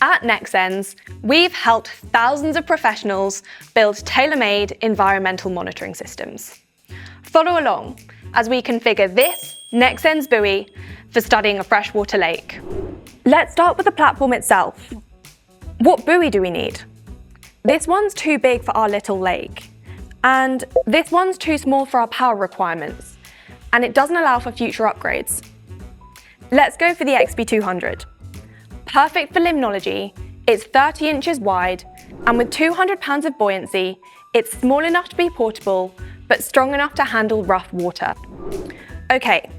At NexSens, we've helped thousands of professionals build tailor-made environmental monitoring systems. Follow along as we configure this NexSens buoy for studying a freshwater lake. Let's start with the platform itself. What buoy do we need? This one's too big for our little lake, and this one's too small for our power requirements, and it doesn't allow for future upgrades. Let's go for the XB-200. Perfect for limnology, it's 30 inches wide, and with 200 pounds of buoyancy, it's small enough to be portable, but strong enough to handle rough water. Okay,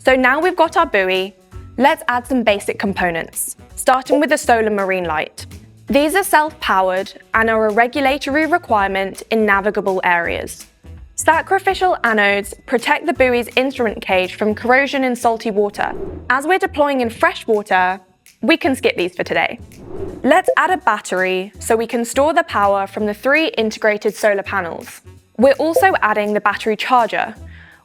so now we've got our buoy, let's add some basic components, starting with the solar marine light. These are self-powered and are a regulatory requirement in navigable areas. Sacrificial anodes protect the buoy's instrument cage from corrosion in salty water. As we're deploying in freshwater, we can skip these for today. Let's add a battery so we can store the power from the 3 integrated solar panels. We're also adding the battery charger,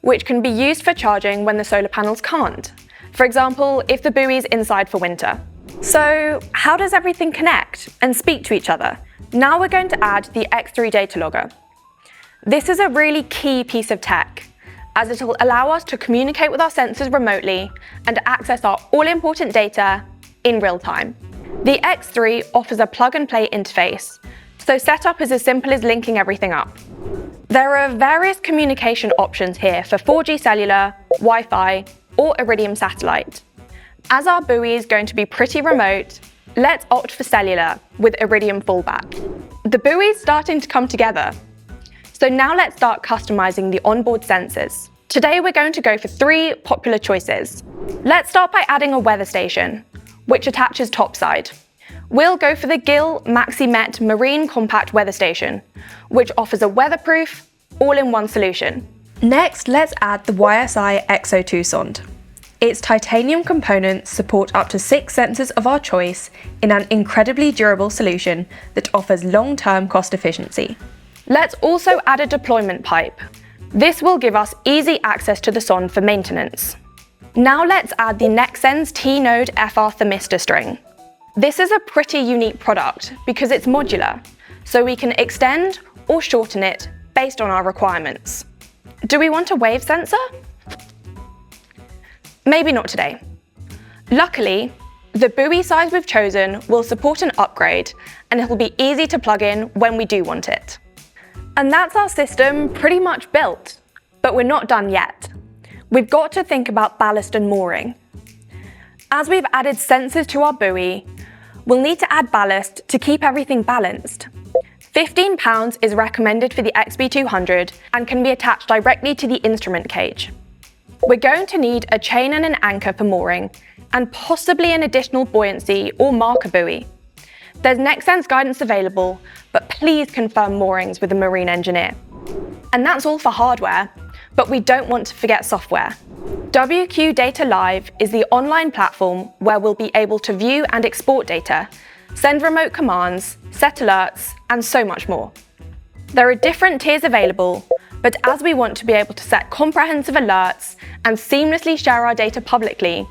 which can be used for charging when the solar panels can't. For example, if the buoy's inside for winter. So how does everything connect and speak to each other? Now we're going to add the X3 data logger. This is a really key piece of tech, as it'll allow us to communicate with our sensors remotely and access our all-important data in real time. The X3 offers a plug-and-play interface, so setup is as simple as linking everything up. There are various communication options here for 4G cellular, Wi-Fi, or Iridium satellite. As our buoy is going to be pretty remote, let's opt for cellular with Iridium fallback. The buoy is starting to come together. So now let's start customizing the onboard sensors. Today we're going to go for 3 popular choices. Let's start by adding a weather station, which attaches topside. We'll go for the Gill MaxiMet Marine Compact Weather Station, which offers a weatherproof, all-in-one solution. Next, let's add the YSI XO2 sonde. Its titanium components support up to 6 sensors of our choice in an incredibly durable solution that offers long-term cost efficiency. Let's also add a deployment pipe. This will give us easy access to the sonde for maintenance. Now let's add the NexSens T-Node FR Thermistor string. This is a pretty unique product because it's modular, so we can extend or shorten it based on our requirements. Do we want a wave sensor? Maybe not today. Luckily, the buoy size we've chosen will support an upgrade, and it'll be easy to plug in when we do want it. And that's our system pretty much built, but we're not done yet. We've got to think about ballast and mooring. As we've added sensors to our buoy, we'll need to add ballast to keep everything balanced. 15 pounds is recommended for the XB-200 and can be attached directly to the instrument cage. We're going to need a chain and an anchor for mooring, and possibly an additional buoyancy or marker buoy. There's NexSens guidance available, but please confirm moorings with a marine engineer. And that's all for hardware, but we don't want to forget software. WQ Data Live is the online platform where we'll be able to view and export data, send remote commands, set alerts, and so much more. There are different tiers available, but as we want to be able to set comprehensive alerts and seamlessly share our data publicly,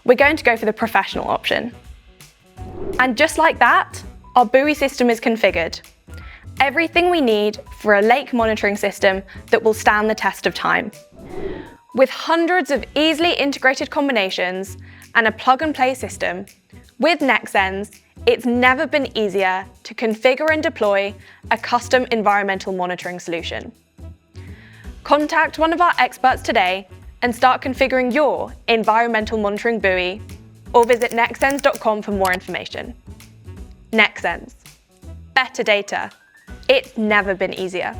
we're going to go for the professional option. And just like that, our buoy system is configured. Everything we need for a lake monitoring system that will stand the test of time. With hundreds of easily integrated combinations and a plug-and-play system, with NexSens, it's never been easier to configure and deploy a custom environmental monitoring solution. Contact one of our experts today and start configuring your environmental monitoring buoy, or visit nexsens.com for more information. NexSens. Better data. It's never been easier.